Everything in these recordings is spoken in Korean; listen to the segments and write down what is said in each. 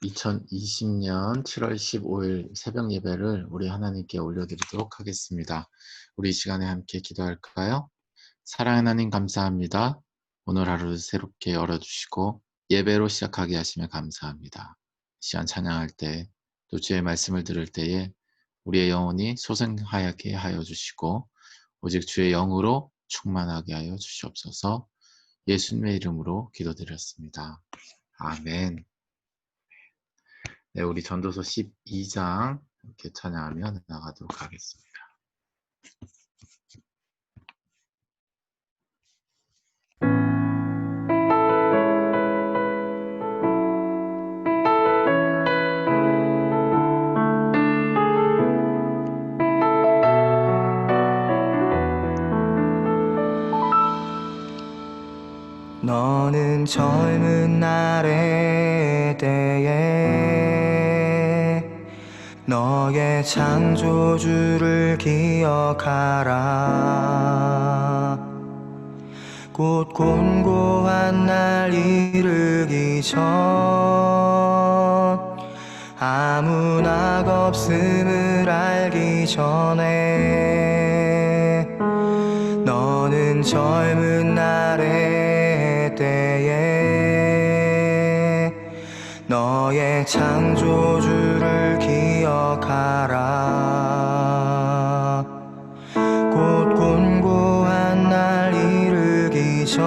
2020년 7월 15일 새벽 예배를 우리 하나님께 올려드리도록 하겠습니다. 우리 이 시간에 함께 기도할까요? 사랑하는 하나님 감사합니다. 오늘 하루 새롭게 열어주시고 예배로 시작하게 하시며 감사합니다. 시간 찬양할 때 또 주의 말씀을 들을 때에 우리의 영혼이 소생하게 하여 주시고 오직 주의 영으로 충만하게 하여 주시옵소서. 예수님의 이름으로 기도드렸습니다. 아멘. 네, 우리 전도서 12장 이렇게 찬양하며 나가도록 하겠습니다. 너는 젊은 날의 때에 너의 창조주를 기억하라. 곧 곤고한 날 이르기 전 아무 낙 없음을 알기 전에 너는 젊은 날의 때에 너의 창조주를 기억하라. 곧 곤고한 날 이르기 전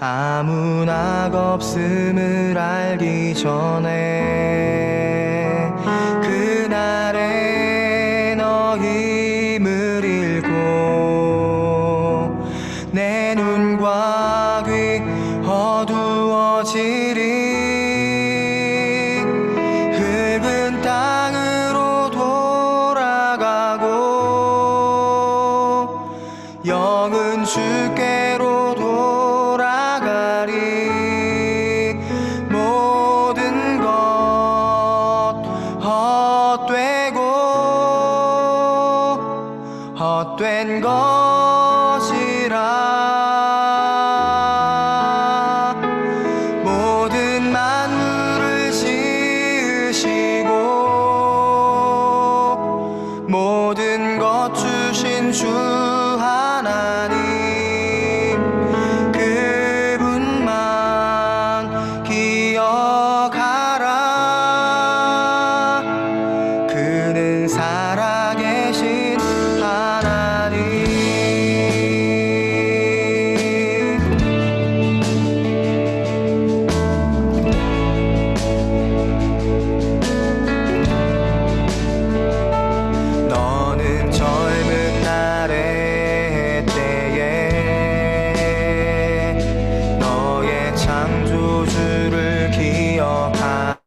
아무 낙 없음을 알기 전에 그날에 너 힘을 잃고 내 눈과 귀 어두워지리. 흙은 땅으로 돌아가고 영은 주께로 돌아가리. 모든 것 헛된 것이라. 모든 만물을 지으시고 모든 것 주신 주 하나님 그분만 기억하라. 그는 살아계신 하나님. 너는 젊은 날의 때에 너의 창조주를 기억하라.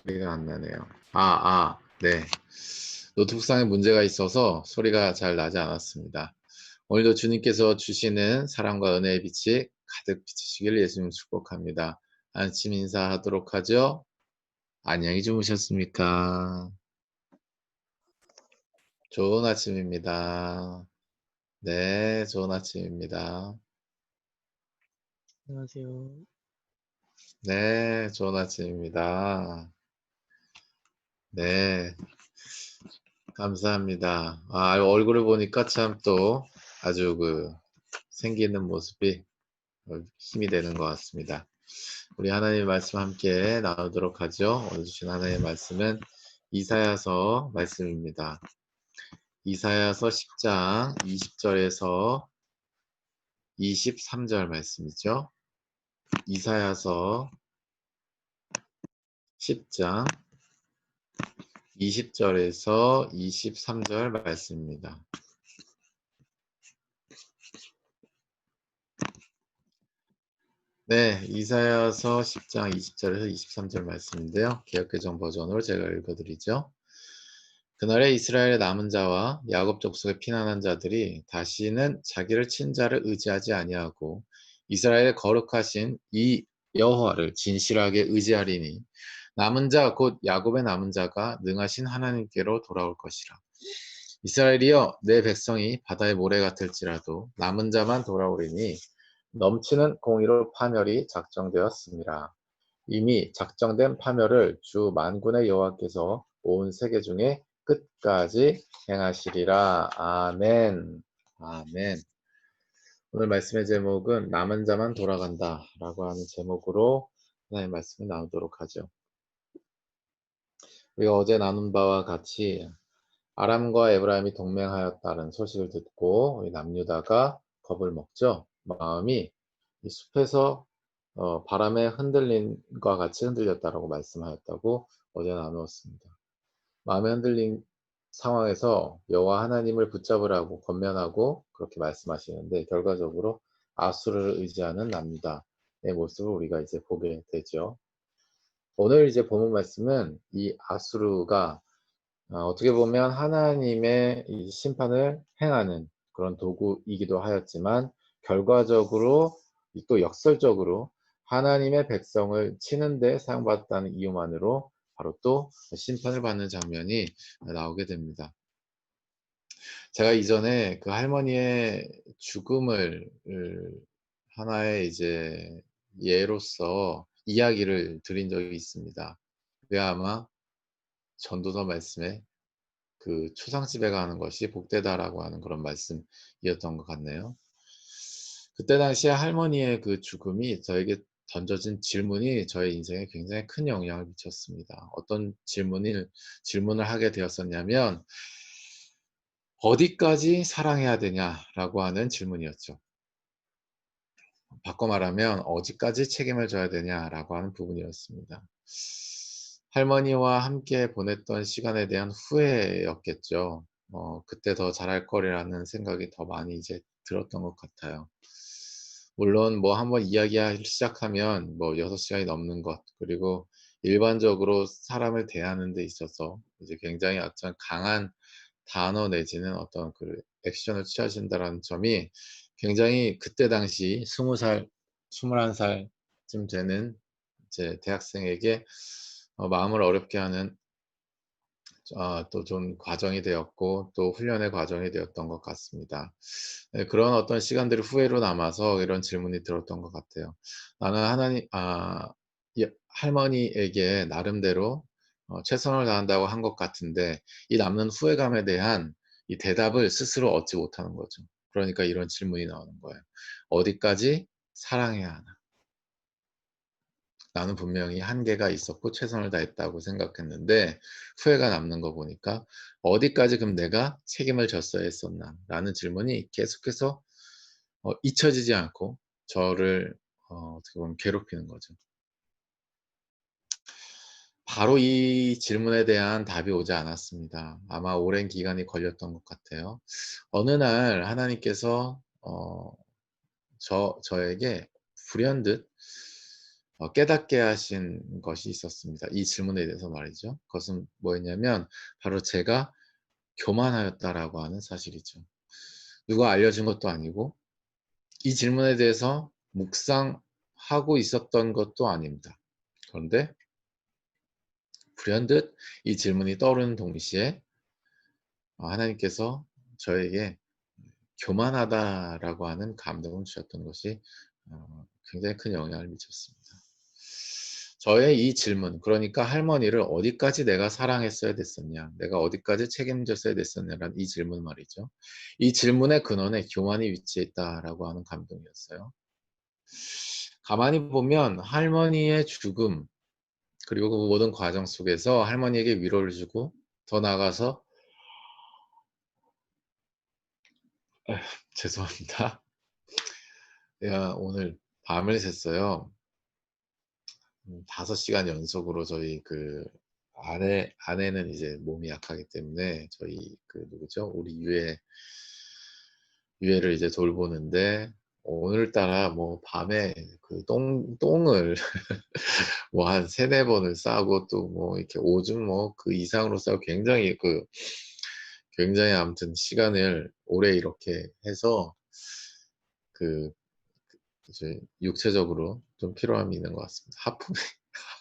소리가 안 나네요. 네. 노트북상에 문제가 있어서 소리가 잘 나지 않았습니다. 오늘도 주님께서 주시는 사랑과 은혜의 빛이 가득 비치시길 예수님 축복합니다. 아침 인사하도록 하죠. 안녕히 주무셨습니까? 좋은 아침입니다. 네, 좋은 아침입니다. 안녕하세요. 네, 좋은 아침입니다. 네, 감사합니다. 얼굴을 보니까 참 또 아주 생기 있는 모습이 힘이 되는 것 같습니다. 우리 하나님의 말씀 함께 나누도록 하죠. 오늘 주신 하나님의 말씀은 이사야서 말씀입니다. 이사야서 10장 20절에서 23절 말씀이죠. 이사야서 10장 20절에서 23절 말씀입니다. 네, 이사야서 10장 20절에서 23절 말씀인데요. 개역개정 버전으로 제가 읽어드리죠. 그날에 이스라엘의 남은 자와 야곱 족속의 피난한 자들이 다시는 자기를 친 자를 의지하지 아니하고 이스라엘의 거룩하신 이 여호와를 진실하게 의지하리니 남은 자 곧 야곱의 남은 자가 능하신 하나님께로 돌아올 것이라. 이스라엘이여 내 백성이 바다의 모래 같을지라도 남은 자만 돌아오리니 넘치는 공의로 파멸이 작정되었습니다. 이미 작정된 파멸을 주 만군의 여호와께서 온 세계 중에 끝까지 행하시리라. 아멘. 아멘. 오늘 말씀의 제목은 남은 자만 돌아간다 라고 하는 제목으로 하나님의 말씀을 나누도록 하죠. 우리가 어제 나눈 바와 같이 아람과 에브라임이 동맹하였다는 소식을 듣고 남유다가 겁을 먹죠. 마음이 이 숲에서 바람에 흔들림과 같이 흔들렸다라고 말씀하였다고 어제 나누었습니다. 마음에 흔들린 상황에서 여호와 하나님을 붙잡으라고 권면하고 그렇게 말씀하시는데 결과적으로 아수르를 의지하는 남유다의 모습을 우리가 이제 보게 되죠. 오늘 이제 본문 말씀은 이 아수르가 어떻게 보면 하나님의 이 심판을 행하는 그런 도구이기도 하였지만 결과적으로 또 역설적으로 하나님의 백성을 치는 데 사용받았다는 이유만으로 바로 또 심판을 받는 장면이 나오게 됩니다. 제가 이전에 그 할머니의 죽음을 하나의 이제 예로서 이야기를 드린 적이 있습니다. 그게 아마 전도서 말씀에 그 초상집에 가는 것이 복되다라고 하는 그런 말씀이었던 것 같네요. 그때 당시에 할머니의 그 죽음이 저에게 던져진 질문이 저의 인생에 굉장히 큰 영향을 미쳤습니다. 어떤 질문을 하게 되었었냐면 어디까지 사랑해야 되냐라고 하는 질문이었죠. 바꿔 말하면 어디까지 책임을 져야 되냐라고 하는 부분이었습니다. 할머니와 함께 보냈던 시간에 대한 후회였겠죠. 그때 더 잘할 거리라는 생각이 더 많이 이제 들었던 것 같아요. 물론 뭐 한번 이야기하기 시작하면 뭐 6시간이 넘는 것, 그리고 일반적으로 사람을 대하는 데 있어서 이제 굉장히 어떤 강한 단어 내지는 어떤 그 액션을 취하신다라는 점이 굉장히 그때 당시 20살, 21살쯤 되는 이제 대학생에게 마음을 어렵게 하는 또 좀 과정이 되었고 또 훈련의 과정이 되었던 것 같습니다. 네, 그런 어떤 시간들이 후회로 남아서 이런 질문이 들었던 것 같아요. 나는 할머니에게 나름대로 최선을 다한다고 한 것 같은데 이 남는 후회감에 대한 이 대답을 스스로 얻지 못하는 거죠. 그러니까 이런 질문이 나오는 거예요. 어디까지 사랑해야 하나? 나는 분명히 한계가 있었고 최선을 다했다고 생각했는데 후회가 남는 거 보니까 어디까지 그럼 내가 책임을 졌어야 했었나 라는 질문이 계속해서 잊혀지지 않고 저를 어떻게 보면 괴롭히는 거죠. 바로 이 질문에 대한 답이 오지 않았습니다. 아마 오랜 기간이 걸렸던 것 같아요. 어느 날 하나님께서 저에게 불현듯 깨닫게 하신 것이 있었습니다. 이 질문에 대해서 말이죠. 그것은 뭐였냐면 바로 제가 교만하였다라고 하는 사실이죠. 누가 알려준 것도 아니고 이 질문에 대해서 묵상하고 있었던 것도 아닙니다. 그런데 불현듯 이 질문이 떠오르는 동시에 하나님께서 저에게 교만하다라고 하는 감동을 주셨던 것이 굉장히 큰 영향을 미쳤습니다. 저의 이 질문, 그러니까 할머니를 어디까지 내가 사랑했어야 됐었냐, 내가 어디까지 책임졌어야 됐었냐라는 이 질문 말이죠. 이 질문의 근원에 교만이 위치해 있다라고 하는 감동이었어요. 가만히 보면 할머니의 죽음, 그리고 그 모든 과정 속에서 할머니에게 위로를 주고 더 나아가서 죄송합니다. 내가 오늘 밤을 샜어요. 5시간 연속으로 저희 그 아내는 이제 몸이 약하기 때문에 저희 그 누구죠? 우리 유해를 이제 돌보는데 오늘따라 뭐 밤에 그 똥을 뭐 한 3-4번을 싸고 또 뭐 이렇게 오줌 뭐 그 이상으로 싸고 굉장히 아무튼 시간을 오래 이렇게 해서 그 이제 육체적으로 좀 피로함이 있는 것 같습니다.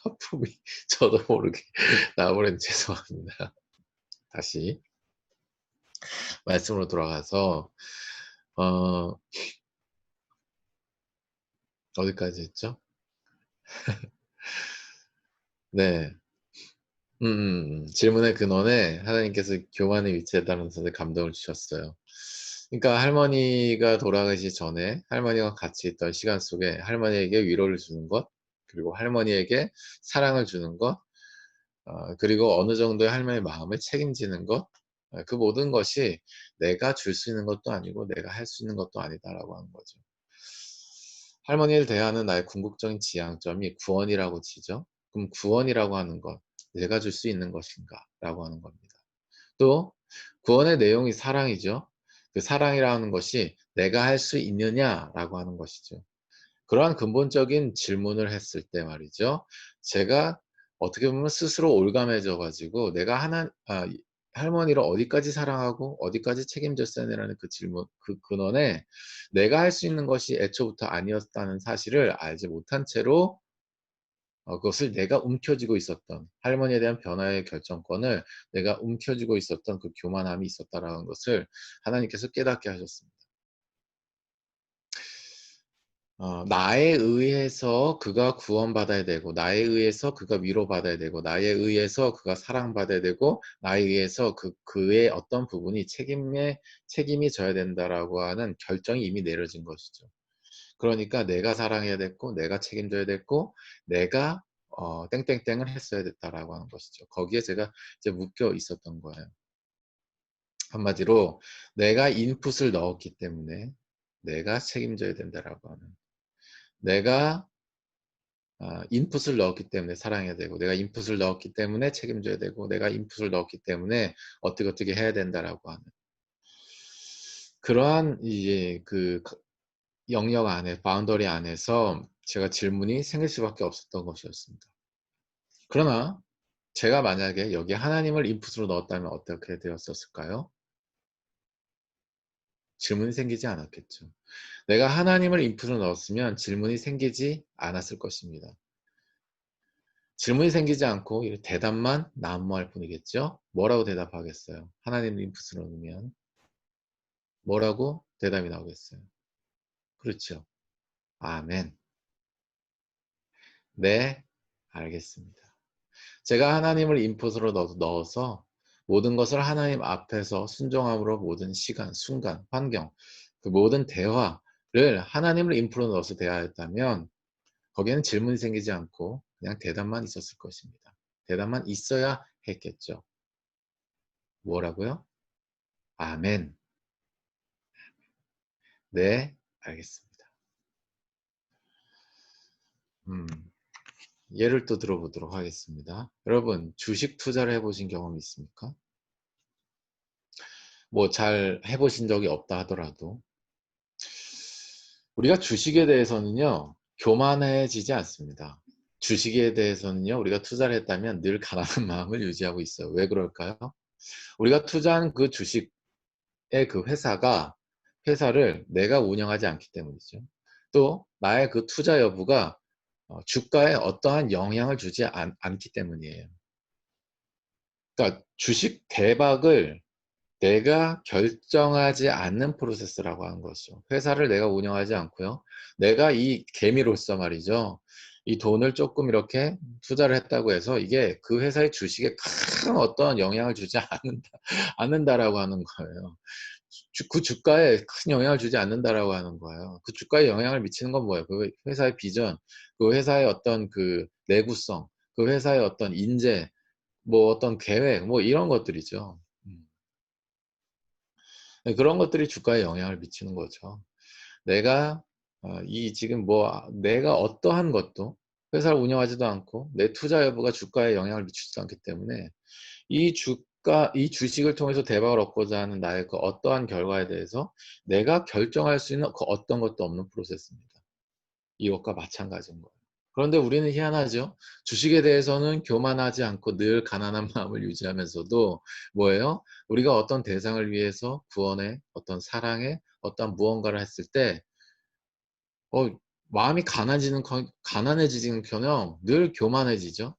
하품이 저도 모르게 나와버렸는데 죄송합니다. 다시 말씀으로 돌아가서 어 어디까지 했죠? 네. 질문의 근원에 하나님께서 교만의 위치에 따라서 감동을 주셨어요. 그러니까 할머니가 돌아가시기 전에 할머니와 같이 있던 시간 속에 할머니에게 위로를 주는 것, 그리고 할머니에게 사랑을 주는 것, 그리고 어느 정도의 할머니의 마음을 책임지는 것, 그 모든 것이 내가 줄 수 있는 것도 아니고 내가 할 수 있는 것도 아니다라고 하는 거죠. 할머니를 대하는 나의 궁극적인 지향점이 구원이라고 치죠. 그럼 구원이라고 하는 것, 내가 줄 수 있는 것인가라고 하는 겁니다. 또 구원의 내용이 사랑이죠. 그 사랑이라는 것이 내가 할 수 있느냐라고 하는 것이죠. 그러한 근본적인 질문을 했을 때 말이죠. 제가 어떻게 보면 스스로 올감해져 가지고 내가 할머니를 어디까지 사랑하고 어디까지 책임졌어야 되라는 그 질문, 그 근원에 내가 할 수 있는 것이 애초부터 아니었다는 사실을 알지 못한 채로 그것을 내가 움켜쥐고 있었던, 할머니에 대한 변화의 결정권을 내가 움켜쥐고 있었던 그 교만함이 있었다라는 것을 하나님께서 깨닫게 하셨습니다. 나에 의해서 그가 구원받아야 되고, 나에 의해서 그가 위로받아야 되고, 나에 의해서 그가 사랑받아야 되고, 나에 의해서 그의 어떤 부분이 책임이 져야 된다라고 하는 결정이 이미 내려진 것이죠. 그러니까 내가 사랑해야 됐고, 내가 책임져야 됐고, 내가 땡땡땡을 했어야 됐다라고 하는 것이죠. 거기에 제가 이제 묶여 있었던 거예요. 한마디로 내가 인풋을 넣었기 때문에 내가 책임져야 된다라고 하는, 내가 인풋을 넣었기 때문에 사랑해야 되고, 내가 인풋을 넣었기 때문에 책임져야 되고, 내가 인풋을 넣었기 때문에 어떻게 해야 된다라고 하는 그러한 이제 그 영역 안에, 바운더리 안에서 제가 질문이 생길 수밖에 없었던 것이었습니다. 그러나 제가 만약에 여기에 하나님을 인풋으로 넣었다면 어떻게 되었었을까요? 질문이 생기지 않았겠죠. 내가 하나님을 인풋으로 넣었으면 질문이 생기지 않았을 것입니다. 질문이 생기지 않고 대답만 난무할 뿐이겠죠. 뭐라고 대답하겠어요? 하나님을 인풋으로 넣으면 뭐라고 대답이 나오겠어요? 그렇죠. 아멘. 네, 알겠습니다. 제가 하나님을 인풋으로 넣어서 모든 것을 하나님 앞에서 순종함으로 모든 시간, 순간, 환경, 그 모든 대화를 하나님을 인풋으로 넣어서 대하였다면 거기에는 질문이 생기지 않고 그냥 대답만 있었을 것입니다. 대답만 있어야 했겠죠. 뭐라고요? 아멘. 네, 알겠습니다. 음, 예를 또 들어보도록 하겠습니다. 여러분, 주식 투자를 해보신 경험이 있습니까? 뭐 잘 해보신 적이 없다 하더라도 우리가 주식에 대해서는요, 교만해지지 않습니다. 주식에 대해서는요, 우리가 투자를 했다면 늘 가난한 마음을 유지하고 있어요. 왜 그럴까요? 우리가 투자한 그 주식의 그 회사를 내가 운영하지 않기 때문이죠. 또 나의 그 투자 여부가 주가에 어떠한 영향을 주지 않기 때문이에요. 그러니까 주식 대박을 내가 결정하지 않는 프로세스라고 하는 것이죠. 회사를 내가 운영하지 않고요. 내가 이 개미로서 말이죠. 이 돈을 조금 이렇게 투자를 했다고 해서 이게 그 회사의 주식에 큰 어떤 영향을 주지 않는다라고 하는 거예요. 그 주가에 큰 영향을 주지 않는다라고 하는 거예요. 그 주가에 영향을 미치는 건 뭐예요? 그 회사의 비전, 그 회사의 어떤 그 내구성, 그 회사의 어떤 인재, 뭐 어떤 계획, 뭐 이런 것들이죠. 네, 그런 것들이 주가에 영향을 미치는 거죠. 내가 이 지금 뭐 내가 어떠한 것도 회사를 운영하지도 않고 내 투자 여부가 주가에 영향을 미치지도 않기 때문에 이 주식을 통해서 대박을 얻고자 하는 나의 그 어떠한 결과에 대해서 내가 결정할 수 있는 그 어떤 것도 없는 프로세스입니다. 이것과 마찬가지인 거예요. 그런데 우리는 희한하죠. 주식에 대해서는 교만하지 않고 늘 가난한 마음을 유지하면서도 뭐예요? 우리가 어떤 대상을 위해서 구원의 어떤 사랑의 어떤 무언가를 했을 때 어, 마음이 가난해지는커녕 늘 교만해지죠.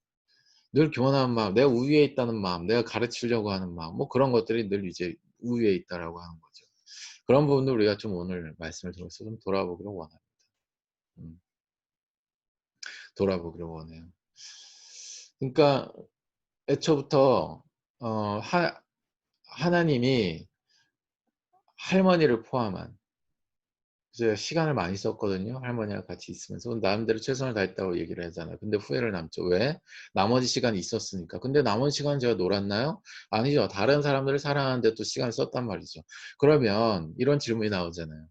늘 교만한 마음, 내가 우위에 있다는 마음, 내가 가르치려고 하는 마음, 뭐 그런 것들이 늘 이제 우위에 있다라고 하는 거죠. 그런 부분들 우리가 좀 오늘 말씀을 통해서 좀 돌아보기를 원합니다. 음, 돌아보기를 원해요. 그러니까 애초부터 하나님이 할머니를 포함한 이제 시간을 많이 썼거든요. 할머니와 같이 있으면서 나름대로 최선을 다했다고 얘기를 하잖아요. 근데 후회를 남죠. 왜? 나머지 시간이 있었으니까. 근데 나머지 시간 제가 놀았나요? 아니죠. 다른 사람들을 사랑하는데 또 시간을 썼단 말이죠. 그러면 이런 질문이 나오잖아요.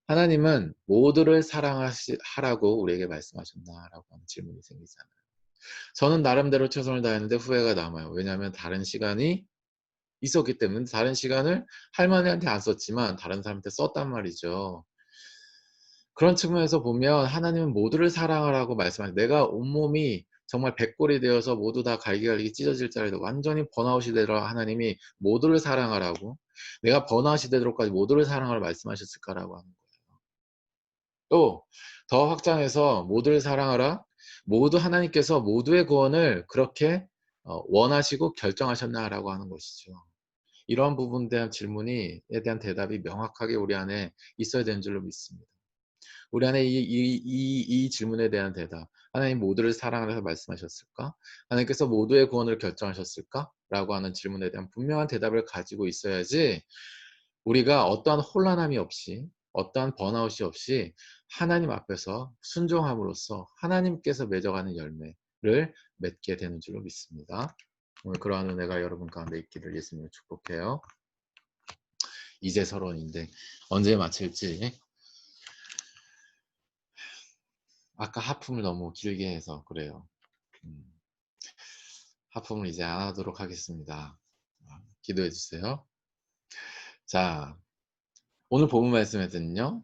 하나님은 모두를 사랑하라고 우리에게 말씀하셨나라고 하는 질문이 생기잖아요. 저는 나름대로 최선을 다했는데 후회가 남아요. 왜냐하면 다른 시간이 있었기 때문에 다른 시간을 할머니한테 안 썼지만 다른 사람한테 썼단 말이죠. 그런 측면에서 보면 하나님은 모두를 사랑하라고 말씀하시고 내가 온몸이 정말 백골이 되어서 모두 다 갈기갈기 찢어질 자리도 완전히 번아웃이 되더라 하나님이 모두를 사랑하라고 내가 번아웃이 되도록까지 모두를 사랑하라고 말씀하셨을까라고 하는 거예요. 또 더 확장해서 모두를 사랑하라 모두 하나님께서 모두의 구원을 그렇게 원하시고 결정하셨나라고 하는 것이죠. 이러한 부분에 대한 질문에 대한 대답이 명확하게 우리 안에 있어야 되는 줄로 믿습니다. 우리 안에 이 질문에 대한 대답. 하나님 모두를 사랑하라고 말씀하셨을까? 하나님께서 모두의 구원을 결정하셨을까? 라고 하는 질문에 대한 분명한 대답을 가지고 있어야지 우리가 어떠한 혼란함이 없이 어떠한 번아웃이 없이 하나님 앞에서 순종함으로써 하나님께서 맺어가는 열매를 맺게 되는 줄로 믿습니다. 오늘 그러한 은혜가 여러분 가운데 있기를 예수님을 축복해요. 이제 서론인데 언제 마칠지 아까 하품을 너무 길게 해서 그래요. 하품을 이제 안 하도록 하겠습니다. 기도해 주세요. 자, 오늘 본문 말씀에서는요.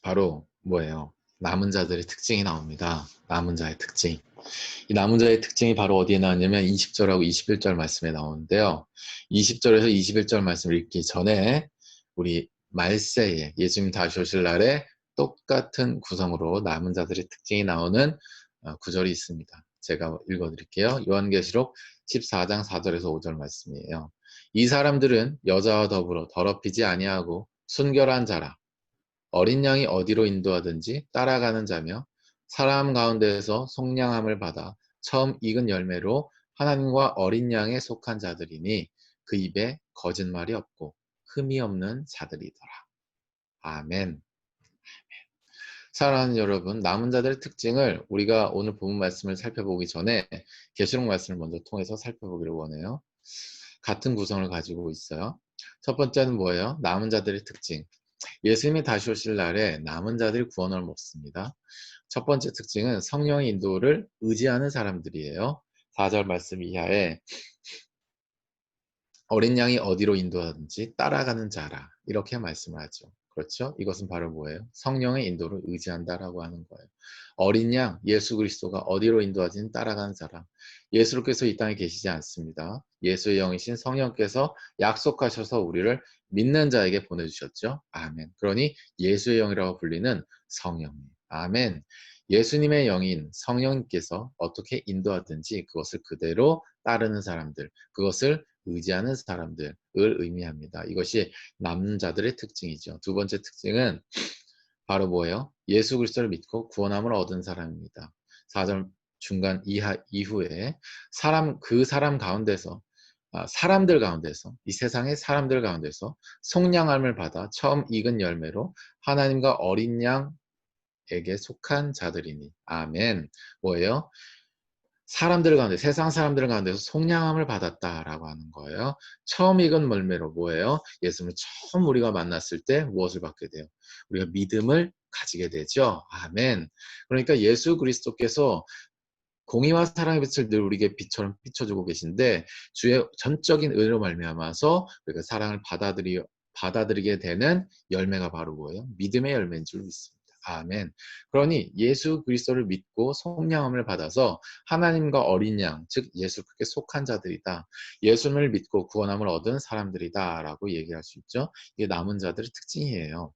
바로 뭐예요? 남은 자들의 특징이 나옵니다. 남은 자의 특징. 이 남은 자의 특징이 바로 어디에 나왔냐면 20절하고 21절 말씀에 나오는데요. 20절에서 21절 말씀을 읽기 전에 우리 말세에 예수님 다시 오실 날에 똑같은 구성으로 남은 자들의 특징이 나오는 구절이 있습니다. 제가 읽어드릴게요. 요한계시록 14장 4절에서 5절 말씀이에요. 이 사람들은 여자와 더불어 더럽히지 아니하고 순결한 자라 어린 양이 어디로 인도하든지 따라가는 자며 사람 가운데에서 속량함을 받아 처음 익은 열매로 하나님과 어린 양에 속한 자들이니 그 입에 거짓말이 없고 흠이 없는 자들이더라. 아멘. 사랑하는 여러분, 남은 자들의 특징을 우리가 오늘 본문 말씀을 살펴보기 전에 계시록 말씀을 먼저 통해서 살펴보기를 원해요. 같은 구성을 가지고 있어요. 첫 번째는 뭐예요? 남은 자들의 특징. 예수님이 다시 오실 날에 남은 자들이 구원을 먹습니다. 첫 번째 특징은 성령의 인도를 의지하는 사람들이에요. 4절 말씀 이하에 어린 양이 어디로 인도하든지 따라가는 자라 이렇게 말씀을 하죠. 그렇죠? 이것은 바로 뭐예요? 성령의 인도를 의지한다라고 하는 거예요. 어린 양 예수 그리스도가 어디로 인도하지는 따라가는 사람. 예수께서 이 땅에 계시지 않습니다. 예수의 영이신 성령께서 약속하셔서 우리를 믿는 자에게 보내주셨죠. 아멘. 그러니 예수의 영이라고 불리는 성령. 아멘. 예수님의 영인 성령님께서 어떻게 인도하든지 그것을 그대로 따르는 사람들, 그것을 의지하는 사람들을 의미합니다. 이것이 남는 자들의 특징이죠. 두 번째 특징은 바로 뭐예요? 예수 그리스도를 믿고 구원함을 얻은 사람입니다. 4절 중간 이후에 그 사람 가운데서 사람들 가운데서 이 세상의 사람들 가운데서 속량함을 받아 처음 익은 열매로 하나님과 어린 양에게 속한 자들이니. 아멘. 뭐예요? 사람들 가운데 세상 사람들 가운데서 속량함을 받았다라고 하는 거예요. 처음 익은 열매로 뭐예요? 예수님을 처음 우리가 만났을 때 무엇을 받게 돼요? 우리가 믿음을 가지게 되죠. 아멘. 그러니까 예수 그리스도께서 공의와 사랑의 빛을 늘 우리에게 빛처럼 비춰주고 계신데 주의 전적인 은혜로 말미암아서 우리가 사랑을 받아들이게 되는 열매가 바로 뭐예요? 믿음의 열매인 줄 믿습니다. 아멘. 그러니 예수 그리스도를 믿고 속량함을 받아서 하나님과 어린 양, 즉 예수께 속한 자들이다. 예수를 믿고 구원함을 얻은 사람들이다 라고 얘기할 수 있죠. 이게 남은 자들의 특징이에요.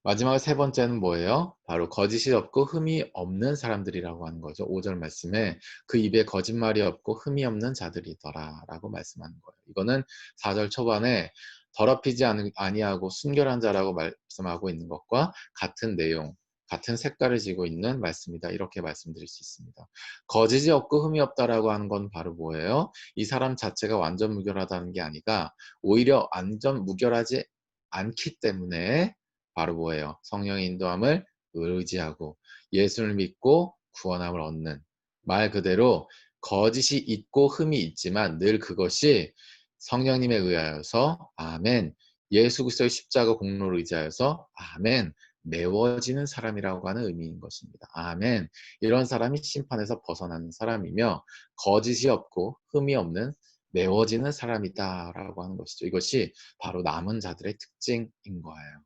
마지막 세 번째는 뭐예요? 바로 거짓이 없고 흠이 없는 사람들이라고 하는 거죠. 5절 말씀에 그 입에 거짓말이 없고 흠이 없는 자들이더라 라고 말씀하는 거예요. 이거는 4절 초반에 더럽히지 아니하고 순결한 자라고 말씀하고 있는 것과 같은 내용, 같은 색깔을 지고 있는 말씀이다. 이렇게 말씀드릴 수 있습니다. 거짓이 없고 흠이 없다라고 하는 건 바로 뭐예요? 이 사람 자체가 완전 무결하다는 게 아니라 오히려 완전 무결하지 않기 때문에 바로 뭐예요? 성령의 인도함을 의지하고 예수를 믿고 구원함을 얻는, 말 그대로 거짓이 있고 흠이 있지만 늘 그것이 성령님에 의하여서 아멘, 예수 그리스도의 십자가 공로를 의지하여서 아멘, 메워지는 사람이라고 하는 의미인 것입니다. 아멘. 이런 사람이 심판에서 벗어나는 사람이며 거짓이 없고 흠이 없는 메워지는 사람이다라고 하는 것이죠. 이것이 바로 남은 자들의 특징인 거예요.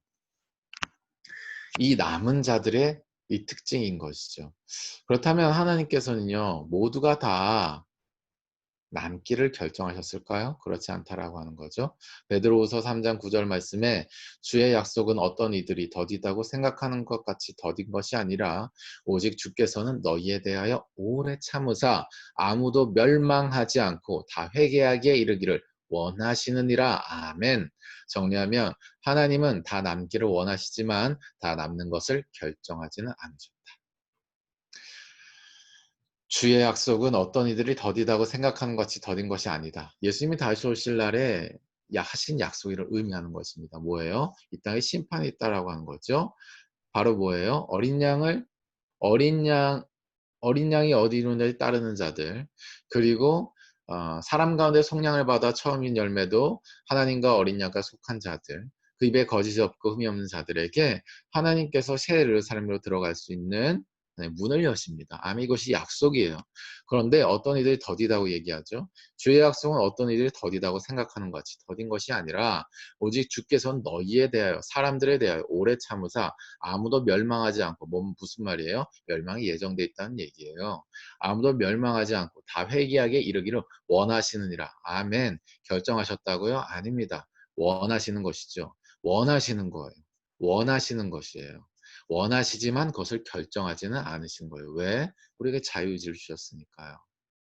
이 남은 자들의 이 특징인 것이죠. 그렇다면 하나님께서는요, 모두가 다 남기를 결정하셨을까요? 그렇지 않다라고 하는 거죠. 베드로후서 3장 9절 말씀에 주의 약속은 어떤 이들이 더디다고 생각하는 것 같이 더딘 것이 아니라 오직 주께서는 너희에 대하여 오래 참으사 아무도 멸망하지 않고 다 회개하기에 이르기를 원하시느니라. 아멘. 정리하면 하나님은 다 남기를 원하시지만 다 남는 것을 결정하지는 않으셨다. 주의 약속은 어떤 이들이 더디다고 생각하는 것 같이 더딘 것이 아니다. 예수님이 다시 오실 날에 하신 약속을 의미하는 것입니다. 뭐예요? 이 땅에 심판이 있다라고 하는 거죠. 바로 뭐예요? 어린 양이 어디 있는지 따르는 자들, 그리고 사람 가운데 속량을 받아 처음인 열매도 하나님과 어린 양과 속한 자들, 그 입에 거짓이 없고 흠이 없는 자들에게 하나님께서 새 예루살렘으로 들어갈 수 있는 문을 여십니다. 아멘. 이것이 약속이에요. 그런데 어떤 이들이 더디다고 얘기하죠. 주의 약속은 어떤 이들이 더디다고 생각하는 것 같이 더딘 것이 아니라 오직 주께서는 너희에 대하여, 사람들에 대하여 오래 참으사 아무도 멸망하지 않고, 무슨 말이에요? 멸망이 예정돼 있다는 얘기예요. 아무도 멸망하지 않고 다 회개하게 이르기를 원하시느니라. 아멘. 결정하셨다고요? 아닙니다. 원하시는 것이죠. 원하시는 거예요. 원하시는 것이에요. 원하시지만 그것을 결정하지는 않으신 거예요. 왜? 우리에게 자유의지를 주셨으니까요.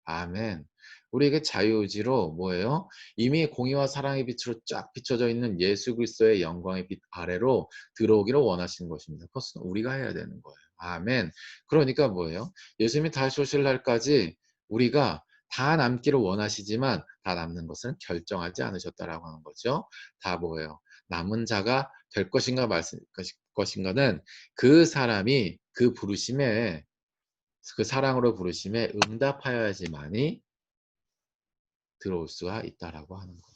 아멘. 우리에게 자유의지로 뭐예요? 이미 공의와 사랑의 빛으로 쫙 비춰져 있는 예수 그리스도의 영광의 빛 아래로 들어오기를 원하시는 것입니다. 그것은 우리가 해야 되는 거예요. 아멘. 그러니까 뭐예요? 예수님이 다시 오실 날까지 우리가 다 남기를 원하시지만 다 남는 것은 결정하지 않으셨다라고 하는 거죠. 다 뭐예요? 남은 자가 될 것인가 말씀 것인가는 그 사람이 그 부르심에, 그 사랑으로 부르심에 응답하여야지만이 들어올 수가 있다라고 하는 거예요.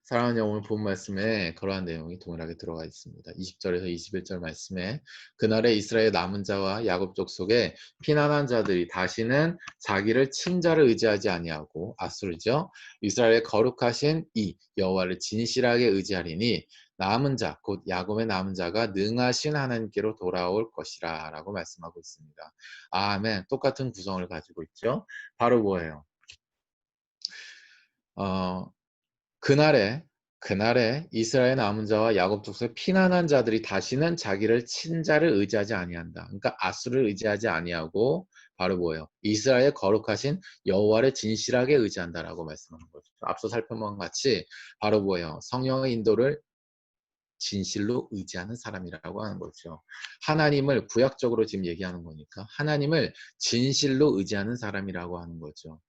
사랑하는 여러분, 오늘 본 말씀에 그러한 내용이 동일하게 들어가 있습니다. 20절에서 21절 말씀에 그날에 이스라엘 남은 자와 야곱 족속에 피난한 자들이 다시는 자기를 친 자를 의지하지 아니하고 아수르죠. 이스라엘의 거룩하신 이 여호와를 진실하게 의지하리니 남은 자, 곧 야곱의 남은 자가 능하신 하나님께로 돌아올 것이라 라고 말씀하고 있습니다. 아멘. 똑같은 구성을 가지고 있죠. 바로 뭐예요? 어, 그날에 이스라엘 남은 자와 야곱 족속의 피난한 자들이 다시는 자기를 친 자를 의지하지 아니한다. 그러니까 아수를 의지하지 아니하고 바로 뭐예요? 이스라엘 거룩하신 여호와를 진실하게 의지한다라고 말씀하는 거죠. 앞서 살펴본 것 같이 바로 뭐예요? 성령의 인도를 진실로 의지하는 사람이라고 하는 거죠. 하나님을 구약적으로 지금 얘기하는 거니까 하나님을 진실로 의지하는 사람이라고 하는 거죠.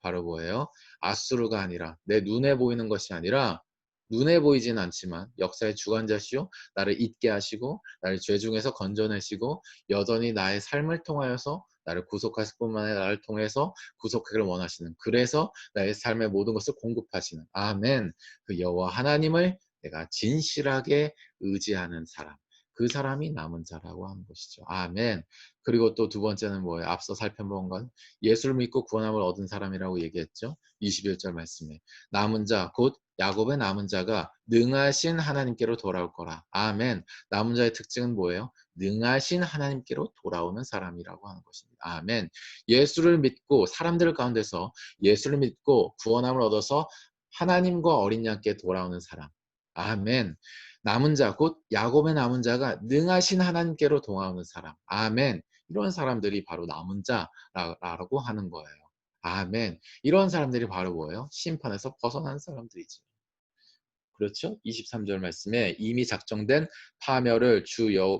바로 뭐예요? 아수르가 아니라 내 눈에 보이는 것이 아니라 눈에 보이진 않지만 역사의 주관자시오 나를 잊게 하시고 나를 죄 중에서 건져내시고 여전히 나의 삶을 통하여서 나를 구속하실 뿐만 아니라 나를 통해서 구속하기를 원하시는 그래서 나의 삶의 모든 것을 공급하시는 아멘 그 여호와 하나님을 내가 진실하게 의지하는 사람 그 사람이 남은 자라고 하는 것이죠. 아멘. 그리고 또 두 번째는 뭐예요? 앞서 살펴본 건 예수를 믿고 구원함을 얻은 사람이라고 얘기했죠. 21절 말씀에 남은 자, 곧 야곱의 남은 자가 능하신 하나님께로 돌아올 거라. 아멘. 남은 자의 특징은 뭐예요? 능하신 하나님께로 돌아오는 사람이라고 하는 것입니다. 아멘. 예수를 믿고 사람들 가운데서 예수를 믿고 구원함을 얻어서 하나님과 어린 양께 돌아오는 사람. 아멘. 남은 자, 곧 야곱의 남은 자가 능하신 하나님께로 돌아오는 사람. 아멘. 이런 사람들이 바로 남은 자라고 하는 거예요. 아멘. 이런 사람들이 바로 뭐예요? 심판에서 벗어난 사람들이지. 그렇죠? 23절 말씀에 이미 작정된 파멸을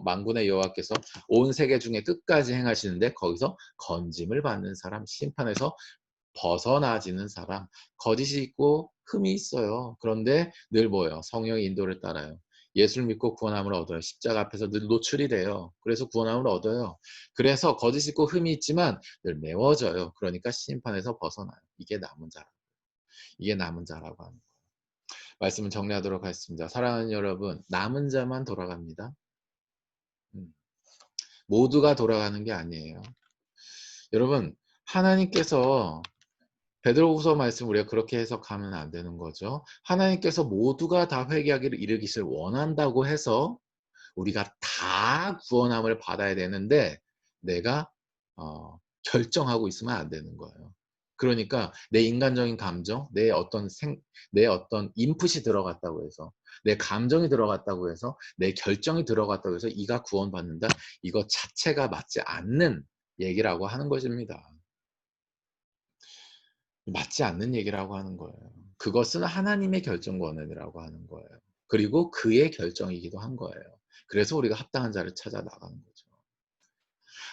만군의 여호와께서 온 세계 중에 끝까지 행하시는데 거기서 건짐을 받는 사람, 심판에서 벗어나지는 사람, 거짓이 있고 흠이 있어요. 그런데 늘 뭐예요? 성령의 인도를 따라요. 예수를 믿고 구원함을 얻어요. 십자가 앞에서 늘 노출이 돼요. 그래서 구원함을 얻어요. 그래서 거짓 있고 흠이 있지만 늘 메워져요. 그러니까 심판에서 벗어나요. 이게 남은 자라고. 이게 남은 자라고 하는 거예요. 말씀을 정리하도록 하겠습니다. 사랑하는 여러분, 남은 자만 돌아갑니다. 모두가 돌아가는 게 아니에요. 여러분, 하나님께서 베드로후서 말씀 우리가 그렇게 해석하면 안 되는 거죠. 하나님께서 모두가 다 회개하기를 이르기를 원한다고 해서 우리가 다 구원함을 받아야 되는데 내가 결정하고 있으면 안 되는 거예요. 그러니까 내 인간적인 감정, 내 어떤 인풋이 들어갔다고 해서 내 감정이 들어갔다고 해서 내 결정이 들어갔다고 해서 이가 구원받는다. 이거 자체가 맞지 않는 얘기라고 하는 것입니다. 맞지 않는 얘기라고 하는 거예요. 그것은 하나님의 결정 권한이라고 하는 거예요. 그리고 그의 결정이기도 한 거예요. 그래서 우리가 합당한 자를 찾아 나가는 거죠.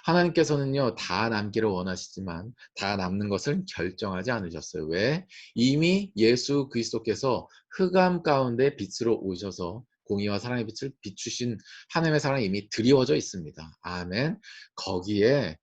하나님께서는요, 다 남기를 원하시지만 다 남는 것을 결정하지 않으셨어요. 왜? 이미 예수 그리스도께서 흑암 가운데 빛으로 오셔서 공의와 사랑의 빛을 비추신 하나님의 사랑이 이미 드리워져 있습니다. 아멘. 거기에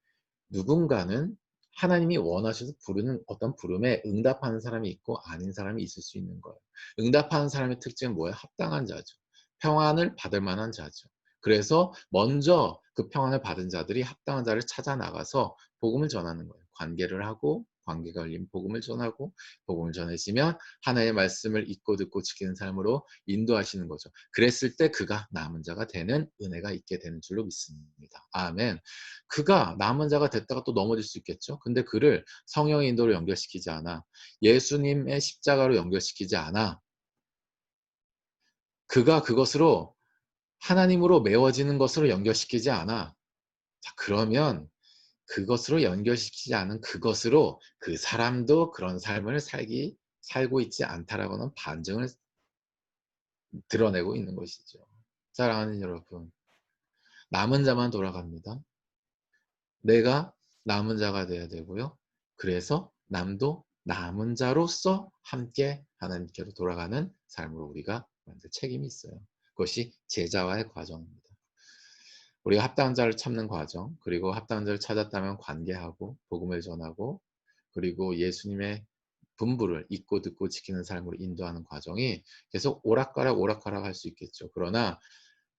누군가는 하나님이 원하셔서 부르는 어떤 부름에 응답하는 사람이 있고 아닌 사람이 있을 수 있는 거예요. 응답하는 사람의 특징은 뭐예요? 합당한 자죠. 평안을 받을 만한 자죠. 그래서 먼저 그 평안을 받은 자들이 합당한 자를 찾아 나가서 복음을 전하는 거예요. 관계를 하고 관계가 열린 복음을 전하고 복음을 전해지면 하나님의 말씀을 읽고 듣고 지키는 삶으로 인도하시는 거죠. 그랬을 때 그가 남은 자가 되는 은혜가 있게 되는 줄로 믿습니다. 아멘. 그가 남은 자가 됐다가 또 넘어질 수 있겠죠. 근데 그를 성령의 인도로 연결시키지 않아. 예수님의 십자가로 연결시키지 않아. 그가 그것으로 하나님으로 메워지는 것으로 연결시키지 않아. 자, 그러면 그것으로 연결시키지 않은 그것으로 그 사람도 그런 삶을 살고 있지 않다라고는 반증을 드러내고 있는 것이죠. 사랑하는 여러분, 남은 자만 돌아갑니다. 내가 남은 자가 되어야 되고요. 그래서 남도 남은 자로서 함께 하나님께로 돌아가는 삶으로 우리가 만들 책임이 있어요. 그것이 제자와의 과정입니다. 우리가 합당한 자를 찾는 과정, 그리고 합당한 자를 찾았다면 관계하고 복음을 전하고 그리고 예수님의 분부를 잊고 듣고 지키는 삶으로 인도하는 과정이 계속 오락가락 할 수 있겠죠. 그러나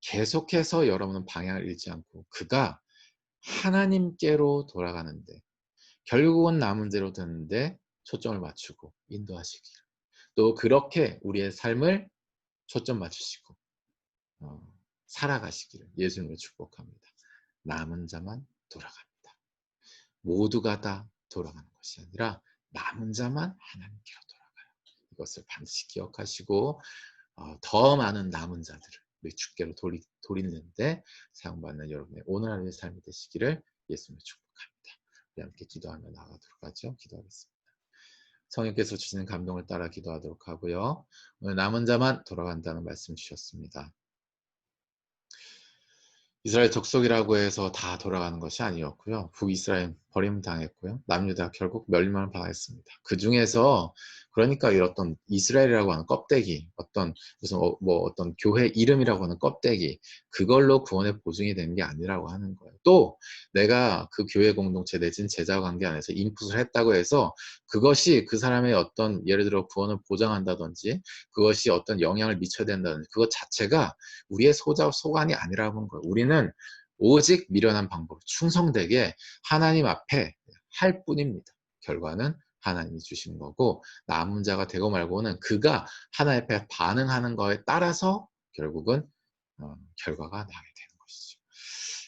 계속해서 여러분은 방향을 잃지 않고 그가 하나님께로 돌아가는데 결국은 남은 대로 되는데 초점을 맞추고 인도하시길. 또 그렇게 우리의 삶을 초점 맞추시고 살아가시기를 예수님으로 축복합니다. 남은 자만 돌아갑니다. 모두가 다 돌아가는 것이 아니라 남은 자만 하나님께로 돌아가요. 이것을 반드시 기억하시고 더 많은 남은 자들을 우리 주께로 돌리는데 사용받는 여러분의 오늘 하루의 삶이 되시기를 예수님을 축복합니다. 우리 함께 기도하며 나가도록 하죠. 기도하겠습니다. 성령께서 주시는 감동을 따라 기도하도록 하고요. 오늘 남은 자만 돌아간다는 말씀 주셨습니다. 이스라엘 족속이라고 해서 다 돌아가는 것이 아니었고요. 북이스라엘 버림당했고요. 남유다 결국 멸망을 당했습니다. 그 중에서 그러니까 이 어떤 이스라엘이라고 하는 껍데기, 어떤 무슨 어떤 교회 이름이라고 하는 껍데기, 그걸로 구원의 보증이 되는 게 아니라고 하는 거예요. 또 내가 그 교회 공동체 내진 제자 관계 안에서 인풋을 했다고 해서 그것이 그 사람의 어떤 예를 들어 구원을 보장한다든지 그것이 어떤 영향을 미쳐야 된다든지 그것 자체가 우리의 소관이 아니라고 하는 거예요. 우리는 오직 미련한 방법, 충성되게 하나님 앞에 할 뿐입니다. 결과는 하나님이 주신 거고 남은 자가 되고 말고는 그가 하나님 앞에 반응하는 거에 따라서 결국은 결과가 나게 되는 것이죠.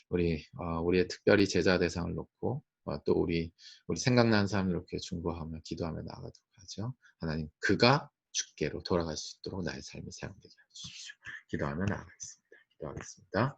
우리의 특별히 제자 대상을 놓고 또 우리 생각나는 사람을 이렇게 중보하며 기도하며 나가도록 하죠. 하나님 그가 주께로 돌아갈 수 있도록 나의 삶이 사용되게 해주십시오. 기도하며 나가겠습니다. 기도하겠습니다.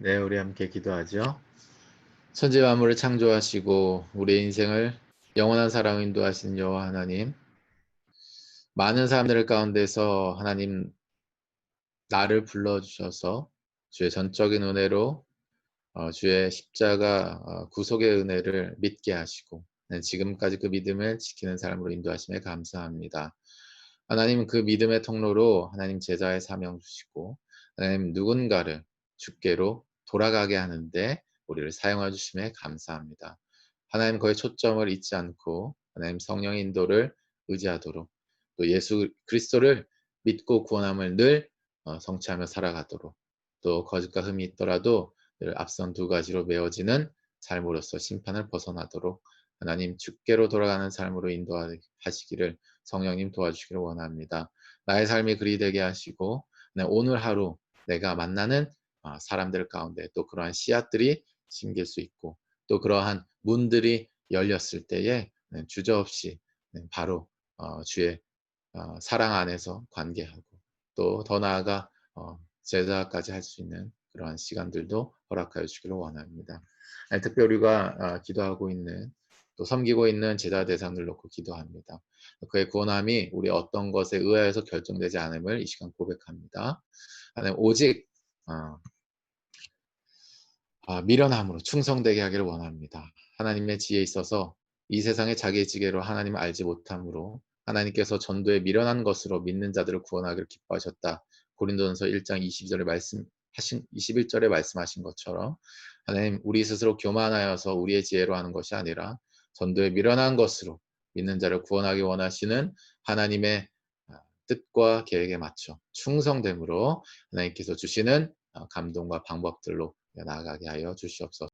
네, 우리 함께 기도하죠. 천지 만물을 창조하시고 우리의 인생을 영원한 사랑으로 인도하신 여호와 하나님, 많은 사람들 가운데서 하나님 나를 불러주셔서 주의 전적인 은혜로 주의 십자가 구속의 은혜를 믿게 하시고 지금까지 그 믿음을 지키는 사람으로 인도하심에 감사합니다. 하나님 그 믿음의 통로로 하나님 제자의 사명 주시고 하나님 누군가를 주께로 돌아가게 하는데 우리를 사용해 주심에 감사합니다. 하나님 거의 초점을 잊지 않고 하나님 성령의 인도를 의지하도록 또 예수 그리스도를 믿고 구원함을 늘 성취하며 살아가도록 또 거짓과 흠이 있더라도 늘 앞선 두 가지로 메어지는 삶으로서 심판을 벗어나도록 하나님 주께로 돌아가는 삶으로 인도하시기를 성령님 도와주시기를 원합니다. 나의 삶이 그리 되게 하시고 오늘 하루 내가 만나는 사람들 가운데 또 그러한 씨앗들이 심길 수 있고 또 그러한 문들이 열렸을 때에 주저없이 바로 주의 사랑 안에서 관계하고 또 더 나아가 제자까지 할 수 있는 그러한 시간들도 허락하여 주기를 원합니다. 특별히 우리가 기도하고 있는 또 섬기고 있는 제자 대상들 놓고 기도합니다. 그의 구원함이 우리 어떤 것에 의하여서 결정되지 않음을 이 시간 고백합니다. 하나님 오직 미련함으로 충성되게 하기를 원합니다. 하나님의 지혜에 있어서 이 세상의 자기의 지혜로 하나님을 알지 못함으로 하나님께서 전도에 미련한 것으로 믿는 자들을 구원하기를 기뻐하셨다. 고린도전서 1장 21절에 말씀하신 것처럼 하나님 우리 스스로 교만하여서 우리의 지혜로 하는 것이 아니라 전도에 미련한 것으로 믿는 자를 구원하기 원하시는 하나님의 뜻과 계획에 맞춰 충성됨으로 하나님께서 주시는 감동과 방법들로 나아가게 하여 주시옵소서.